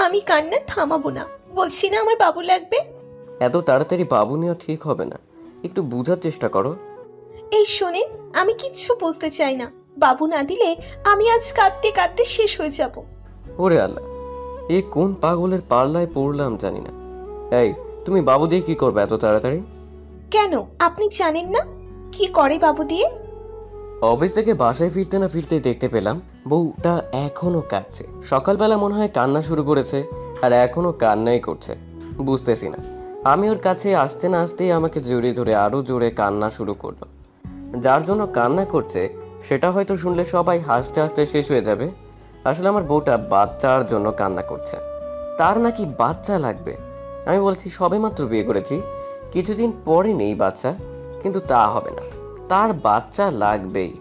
আমি কান্না থামাবো না, বলছি না আমার বাবু লাগবে। এত তাড়াতাড়ি বাবু নেওয়া ঠিক হবে না, একটু বোঝার চেষ্টা করো। এই শোনেন, আমি কিচ্ছু বুঝতে চাই না। বাবু না দিলে আমি আজ কাঁদতে কাঁদতে শেষ হয়ে যাব। ওরে আল্লাহ, এ কোন পাগলের পাল্লায় পড়লাম জানি না। এই, তুমি বাবু দিয়ে কি করবে এত তাড়াতাড়ি? কেন, আপনি জানেন না কি করে বাবু দিয়ে? অফিস থেকে বাসায় ফিরতে না ফিরতেই দেখতে পেলাম বউটা এখনো কাঁদছে। সকালবেলা মনে হয় কান্না শুরু করেছে আর এখনো কান্নাই করছে, বুঝতেছি না। আমি ওর কাছে আসতে না আসতেই আমাকে জড়িয়ে ধরে আরো জোরে কান্না শুরু করলো। যার জন্য কান্না করছে সেটা হয়তো শুনলে সবাই হাসতে হাসতে শেষ হয়ে যাবে। আসলে আমার বউটা বাচ্চার জন্য কান্না করছে, তার নাকি বাচ্চা লাগবে। আমি বলছি সবেমাত্র বিয়ে করেছি, কিছুদিন পরে নেই বাচ্চা, কিন্তু তা হবে না, তার বাচ্চা লাগবেই।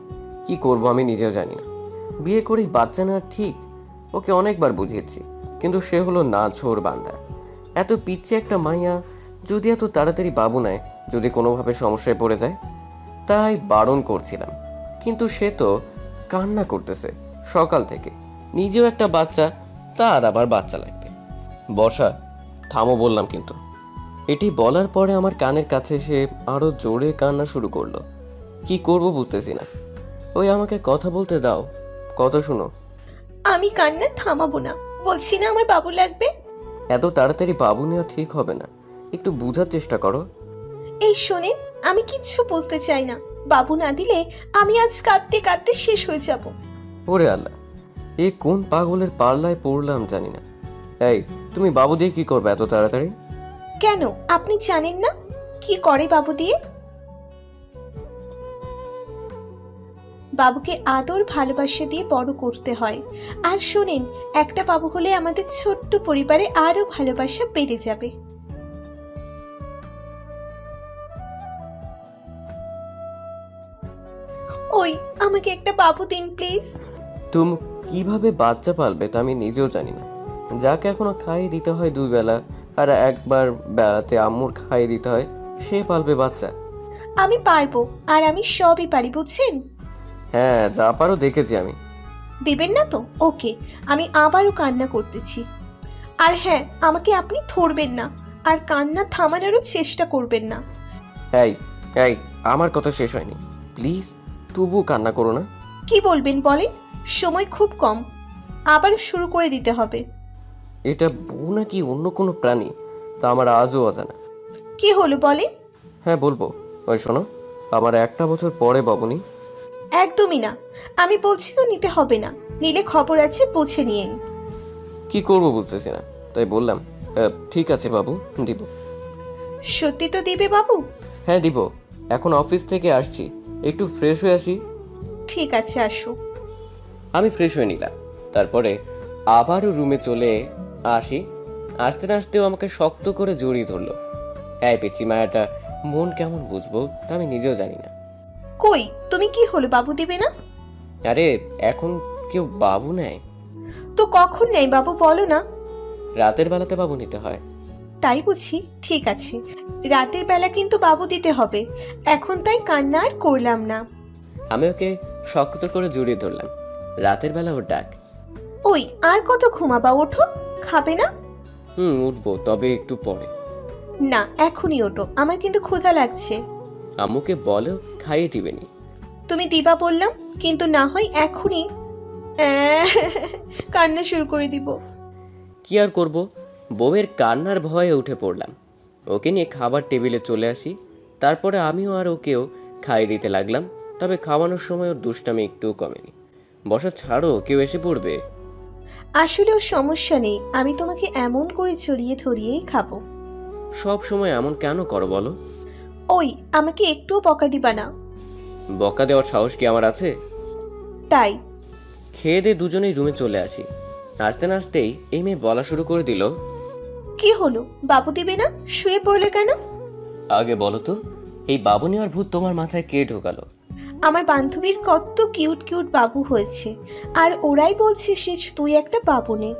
কি করব আমি নিজেও জানি না। বিয়ে করেই বাচ্চা নেওয়া ঠিক, ওকে অনেকবার বুঝিয়েছি, কিন্তু সে হলো না ছোর বান্দা। এত পিচ্ছে একটা মাইয়া যদি এত তাড়াতাড়ি বাবু নেয়, যদি কোনোভাবে সমস্যায় পড়ে যায়, তাই বারণ করছিলাম, কিন্তু সে তো কান্না করতেছে সকাল থেকে। নিজেও একটা বাচ্চা, তার আবার বাচ্চা লাগবে। বর্ষা, থামো বললাম কিন্তু। এটি বলার পরে আমার কানের কাছে এসে আরো জোরে কান্না শুরু করলো। কি করব বুঝতেছি না। ওই আমাকে কথা বলতে দাও, কথা শুনো। আমি কান্না থামাবো না, বলছি না আমার বাবু লাগবে। এত তাড়াতাড়ি বাবু নেওয়া ঠিক হবে না, একটু বোঝার চেষ্টা করো। এই শোনেন, আমি কিচ্ছু বুঝতে চাই না। বাবু না দিলে আমি আজ কাঁদতে কাঁদতে শেষ হয়ে যাব। ওরে আল্লাহ, এ কোন পাগলের পাল্লায় পড়লাম জানি না। এই, তুমি বাবু দিয়ে কি করবে এত তাড়াতাড়ি? কেন, আপনি জানেন না কি করে বাবু দিয়ে? বাবুকে আদর ভালোবাসা দিয়ে বড় করতে হয়। আর শোনেন, একটা বাবু হলে আমাদের ছোট্ট পরিবারে আরো ভালোবাসা বেড়ে যাবে। ওই, আমাকে একটা বাবু দিন প্লিজ। তুমি কিভাবে বাচ্চা পালবে তা আমি নিজেও জানি না। যাকে এখনো খাইয়ে দিতে হয় 2 বেলা, আর একবার বেলাতে আম্মুর খাইয়ে দিতে হয়, সে পালবে বাচ্চা? আমি পারবো, আর আমি সবই পারি, বুঝছেন? হ্যাঁ, যা পারো দেখেছি আমি। দিবেন না তো? ওকে, আমি আবারও কান্না করতেছি। আর হ্যাঁ, আমাকে আপনি ধরবেন না, আর কান্না থামানোরও চেষ্টা করবেন না। এই এই, আমার কথা শেষ হয়নি, প্লিজ তবুও কান্না করো না। কি বলবেন বলেন, সময় খুব কম, আবার শুরু করে দিতে হবে। এটা বউ নাকি অন্য কোনো প্রাণী, তা আমার আজও অজানা। কি হলো বলেন? হ্যাঁ বলবো। ওই শোনো, আমার 1টা বছর পরে বাবুনি। একদমই না, আমি বলছি তো নিতে হবে না, নিলে খবর আছে, বুঝে নিয়েন। কি করবো বুঝতেছি না, তাই বললাম ঠিক আছে বাবু, দিব। সত্যি তো দিবে বাবু? হ্যাঁ দিব, এখন অফিস থেকে আসছি, একটু ফ্রেশ হয়ে আসি। ঠিক আছে, আসো। আমি ফ্রেশ হয়ে নিলাম, তারপরে আবারও রুমে চলে আসি। আসতে না আসতেও আমাকে শক্ত করে জড়িয়ে ধরলো। হ্যাঁ, পিচ্ছি মায়াটা মন কেমন বুঝবো তা আমি নিজেও জানি না। কই, তুমি কি হলো, বাবু দিবে না? আরে এখন কেউ বাবু নেয়? তো কখন নেই বাবু, বলো না। রাতের বেলাতে বাবু নিতে হয়। তাই বুঝি, ঠিক আছে, রাতের বেলা কিন্তু বাবু দিতে হবে। এখন তাই কান্না আর করলাম না। আমি ওকে শক্ত করে জড়িয়ে ধরলাম। রাতের বেলা ওর ডাক। ওই, আর কত ঘুমাবা, ওঠো, খাবে না? উঠবো, তবে একটু পরে। না, এখনই ওঠো, আমার কিন্তু ক্ষুধা লাগছে। আম্মুকে বলো খাইয়ে দিবেনি। তুমি দিবা বললাম, কিন্তু না হয় এখনই কান্না শুরু করে দিব। কি আর করব, বউয়ের কান্নার ভয়ে উঠে পড়লাম। ওকে নিয়ে খাবার টেবিলে চলে আসি। তারপরে আমিও আর ওকেও খাইয়ে দিতে লাগলাম। তবে খাওয়ানোর সময় ওর দুষ্টামি একটুও কমেনি। বসা ছাড়ো, কেউ এসে পড়বে। আসলেও সমস্যা নেই, আমি তোমাকে এমন করে জড়িয়ে ধরিয়েই খাবো। সব সময় এমন কেন করো বলো? ওই, আমাকে একটুও বকা দিবা না। বকা দেওয়ার সাহস কি আমার আছে? তাই খেয়ে দিয়ে দুজনেই রুমে চলে আসি। আসতে না আসতেই এই মেয়ে বলা শুরু করে দিল। কি হলো, বাবু দিবে না? শুয়ে পড়লে কেন? আগে বলো তো, এই বাবু নেওয়ার ভূত তোমার মাথায় কে ঢোকালো? আমার বান্ধবীর কত কিউট কিউট বাবু হয়েছে, আর ওরাই বলছে সে তুই একটা বাবু নে।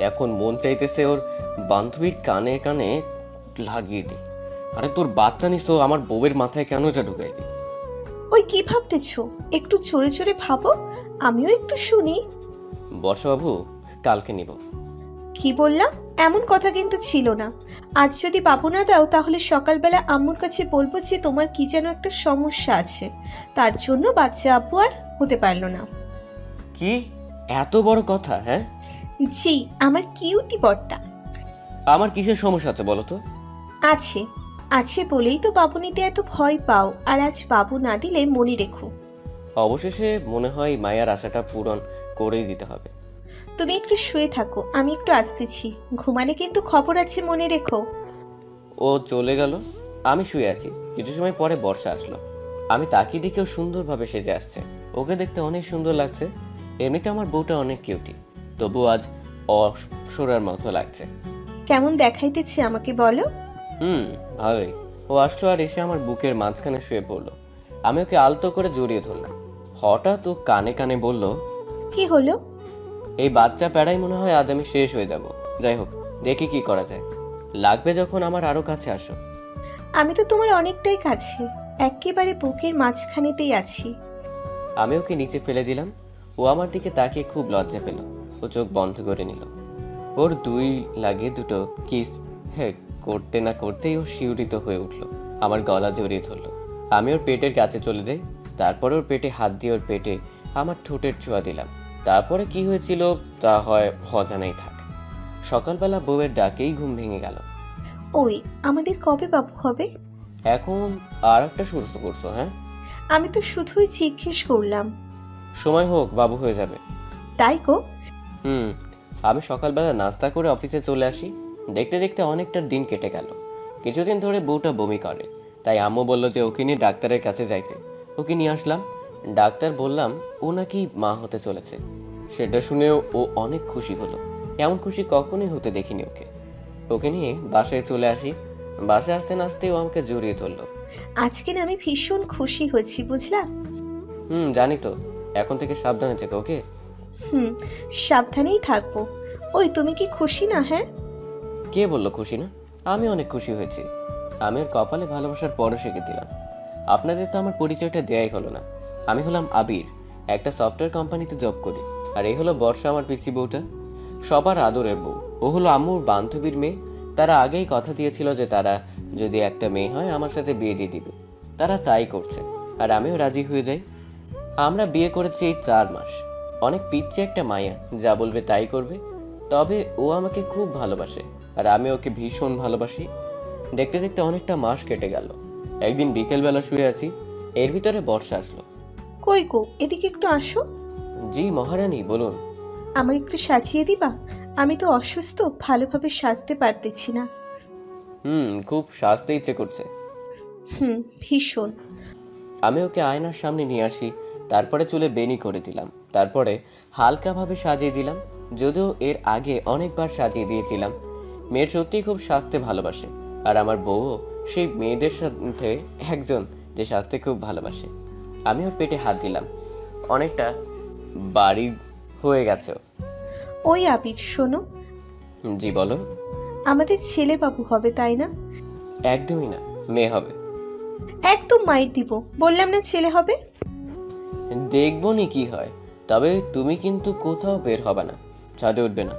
এখন মন চাইতেছে ওর বান্ধবীর কানে কানে লাগিয়ে দি। আরে তোর বাচ্চা নিস তো আমার বউয়ের মাথায় কেন যা ঢুকাই দি? ওই, কি ভাবতেছ? একটু জোরে জোরে ভাবো, আমিও একটু শুনি। বর্ষাবাবু, কালকে নিব। কি বললাম? এমন কথা কিন্তু ছিল না। আজ যদি বাবু না দাও তাহলে সকালবেলা আম্মুর কাছে বলবো যে তোমার কি যেন একটা সমস্যা আছে, তার জন্য বাচ্চা আব্বু আর হতে পারলো না। কি এত বড় কথা? হ্যাঁ, জি, আমার কিউটি বরটা। আমার কিসের সমস্যা আছে বলো তো? আছে, আছে বলেই তো বাবু নিতে এত ভয় পাও। আর আজ বাবু না দিলে মনে রেখো, অবশেষে মনে হয় মায়ার আশাটা পূরণ করেই দিতে হবে। তুমি একটু শুয়ে থাকো, আমি একটু আসতেছি। ঘুমালে কিন্তু খবর আছে, মনে রেখো। ও চলে গেল। আমি শুয়ে আছি। কিছু সময় পরে বর্ষা আসলো। আমি তাকিয়ে দেখেও সুন্দরভাবে সেজে আসছে। ওকে দেখতে অনেক সুন্দর লাগছে। এমনিতে আমার বউটা অনেক কিউটি, তবু আজ অসরার মতো লাগছে। কেমন দেখাইতেছে আমাকে বলো? ভালোই। ও আসলো আর এসে আমার বুকের মাঝখানে শুয়ে পড়লো। আমি ওকে আলতো করে জড়িয়ে ধরলাম। হঠাৎ ও কানে কানে বলল, কি হলো? এই বাচ্চা প্যাড়াই মনে হয় আজ আমি শেষ হয়ে যাব। যাই হোক, দেখি কি করা যায়। লাগবে যখন আমার আরো কাছে আসো। আমি তো তোমার অনেকটাই কাছে, একেবারে বুকের মাঝখানেতেই আছি। আমি ওকে নিচে ফেলে দিলাম। ও আমার দিকে তাকিয়ে খুব লজ্জা পেল। ও চোখ বন্ধ করে নিল। ওর দুই লাগে দুটো কিস হ্যাঁ করতে না করতেই ও শিউরিত হয়ে উঠল, আমার গলা জড়িয়ে ধরলো। আমি ওর পেটের কাছে চলে যাই। তারপরে ওর পেটে হাত দিয়ে ওর পেটে আমার ঠোঁটের ছোঁয়া দিলাম। তারপরে কি হয়েছিল তা হয় অজানাই থাক। সকালবেলা বউয়ের ডাকেই ঘুম ভেঙে গেল। ওই, আমাদের কবে বাবু হবে? এখন আর একটা শুরু করছো? হ্যাঁ, আমি তো শুধুই জিজ্ঞেস করলাম। সময় হোক বাবু হয়ে যাবে। তাই গো? আমি সকালবেলা নাস্তা করে অফিসে চলে আসি। দেখতে দেখতে অনেকটা দিন কেটে গেল। কিছুদিন ধরে বউটা বমি করে, তাই আম্মু বলল যে ওকে নিয়ে ডাক্তারের কাছে যাইতে। ওকে নিয়ে আসলাম। ডাক্তার বললাম ও নাকি মা হতে চলেছে। সেটা শুনেও ও অনেক খুশি হলো। এমন খুশি কখনোই হতে দেখিনি ওকে। ওকে নিয়ে বাসায় চলে আসি। বাসায় আসতে না আসতেই ও আমাকে জড়িয়ে ধরলো। আজকে না আমি ভীষণ খুশি হয়েছি, বুঝলা? জানি তো। এখন থেকে সাবধানে থেকো, ওকে? সাবধানেই থাকবো। ওই, তুমি কি খুশি না? হ্যাঁ। কে বললো খুশি না? আমি অনেক খুশি হয়েছি। আমি ওর কপালে ভালোবাসার পরশ এঁকে দিলাম। আপনাদের তো আমার পরিচয়টা দেয়াই হলো না। আমি হলাম আবির, একটা সফটওয়্যার কোম্পানিতে জব করি। আর এই হলো বর্ষা, আমার পিচ্চি বউটা, সবার আদরের বউ। ও হলো আম্মুর বান্ধবীর মেয়ে। তারা আগেই কথা দিয়েছিল যে তারা যদি একটা মেয়ে হয় আমার সাথে বিয়ে দিয়ে দিবে। তারা তাই করছে, আর আমিও রাজি হয়ে যাই। আমরা বিয়ে করেছি এই 4 মাস। অনেক পিচ্চি একটা মায়া, যা বলবে তাই করবে। তবে ও আমাকে খুব ভালোবাসে, আর আমি ওকে ভীষণ ভালোবাসি। দেখতে দেখতে অনেকটা মাস কেটে গেল। একদিন বিকেলবেলা শুয়ে আছি, এর ভিতরে বর্ষা আসলো। কই গো, এদিকে একটু আসো। জি মহারানী, বলুন। আমাকে একটু সাজিয়ে দিবা? আমি তো অসুস্থ, ভালোভাবে সাজতে পারতেছি না। খুব সাজতে ইচ্ছে করছে। ভীষণ। আমি ওকে আয়নার সামনে নিয়ে আসি। তারপরে চুলে বেনি করে দিলাম। তারপরে হালকাভাবে সাজিয়ে দিলাম। যদিও এর আগে অনেকবার সাজিয়ে দিয়েছিলাম। মেয়ের সত্যিই খুব সাজতে ভালোবাসে, আর আমার বউও সেই মেয়েদের সাথে একজন যে সাজতে খুব ভালোবাসে। আমি ওর পেটে হাত দিলাম। অনেকটা বাড়ি হয়ে গেছে। ওই আবির, শোনো। জি বলো। আমাদের ছেলে বাবু হবে, তাই না? একদমই না, মেয়ে হবে। একদম মাইর দিব, বললাম না ছেলে হবে। দেখবো নি কি হয়। তবে তুমি কিন্তু কোথাও বের হবে না, ছাদে উঠবে না।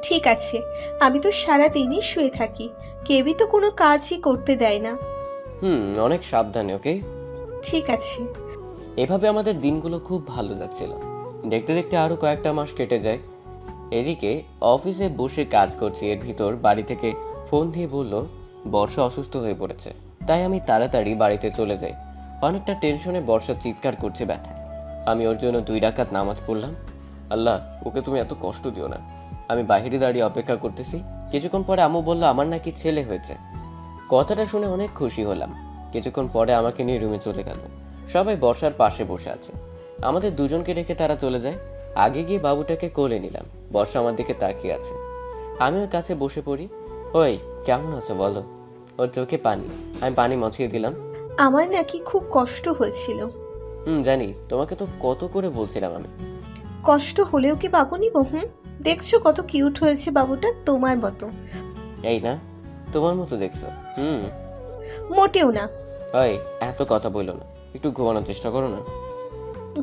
ঠিক আছে, আমি তো সারাদিনই শুয়ে থাকি, কেউই তো কোনো কাজই করতে দেয় না। অনেক সাবধানে, ওকে? ঠিক আছে। এভাবে আমাদের দিনগুলো খুব ভালো যাচ্ছিল। দেখতে দেখতে আরো কয়েকটা মাস কেটে যায়। এদিকে অফিসে বসে কাজ করছি, এর ভিতর বাড়ি থেকে ফোন দিয়ে বলল বর্ষা অসুস্থ হয়ে পড়েছে। তাই আমি তাড়াতাড়ি বাড়িতে চলে যাই। অনেকটা টেনশনে বর্ষা চিৎকার করছে ব্যথায়। আমি ওর জন্য 2 রাকাত নামাজ পড়লাম। আল্লাহ, ওকে তুমি এত কষ্ট দিও না। আমি বাইরে দাঁড়িয়ে অপেক্ষা করতেছি। কিছুক্ষণ পরে আম্মু বলল আমার নাকি ছেলে হয়েছে। কথাটা শুনে অনেক খুশি হলাম। কিছুক্ষণ পরে আমাকে নিয়ে রুমে চলে গেল। সবাই বর্ষার পাশে বসে আছে। আমাদের দুজনকে রেখে তারা চলে যায়। আগে গিয়ে বাবুটাকে কোলে নিলাম। বর্ষা আমার দিকে তাকিয়ে আছে। আমি ওর কাছে বসে পড়ি। ওই, কেমন আছো বলো? ওর চোখে পানি। আমি পানি মুছিয়ে দিলাম। আমার নাকি খুব কষ্ট হয়েছিল। জানি, তোমাকে তো কত করে বলছিলাম আমি। কষ্ট হলেও কি বাবু নিব? দেখছো কত কিউট হয়েছে বাবুটা, তোমার মতো। এই না, তোমার মতো দেখছো। মোটেও না। ওই, এত কথা বললো না, একটু ঘুমানোর চেষ্টা করো না।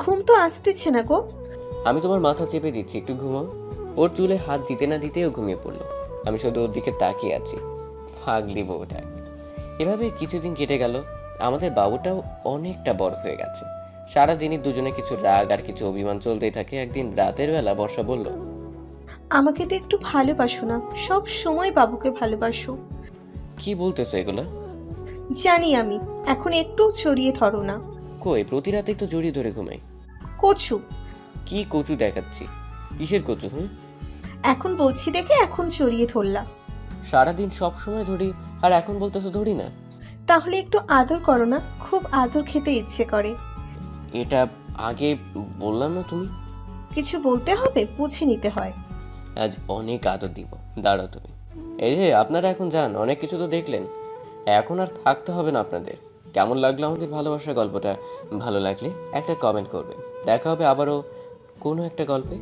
ঘুম তো আসতেছে না গো। আমি তোমার মাথা চেপে দিচ্ছি, একটু ঘুমাও। ওর চুলে হাত দিতে না দিতেও ঘুমিয়ে পড়লো। আমি শুধু ওর দিকে তাকিয়ে আছি। ফাগলি বউটা। এভাবে কিছুদিন কেটে গেল। আমাদের বাবুটাও অনেকটা বড় হয়ে গেছে। সারাদিনই দুজনে কিছু রাগ আর কিছু অভিমান চলতেই থাকে। একদিন রাতের বেলা বর্ষা বলল, আমাকে তো একটু ভালোবাসো না, সব সময় বাবুকে ভালোবাসো। কি বলতেছো এগুলা? জানি আমি, এখন একটু ছড়িয়ে ধরো না। কই, প্রতি রাতেই তো জড়িয়ে ধরে ঘুমাই। কচু। কি কচু দেখাচ্ছি? কিসের কচু? এখন বলছি দেখে এখন ছড়িয়ে ধরলা। সারাদিন সব সময় ধরি, আর এখন বলতেছো ধরি না? তাহলে একটু আদর করো না, খুব আদর খেতে ইচ্ছে করে। এটা আগে বললাম না তুমি? কিছু বলতে হবে, বুঝে নিতে হয়। আজ অনেক আদর দিব, দাঁড়াও তুমি। এই যে আপনারা এখন যান, অনেক কিছু তো দেখলেন, এখন আর থাকতে হবে না আপনাদের। কেমন লাগলো আমাদের ভালোবাসার গল্পটা? ভালো লাগলে একটা কমেন্ট করবেন। দেখা হবে আবারও কোনো একটা গল্পে।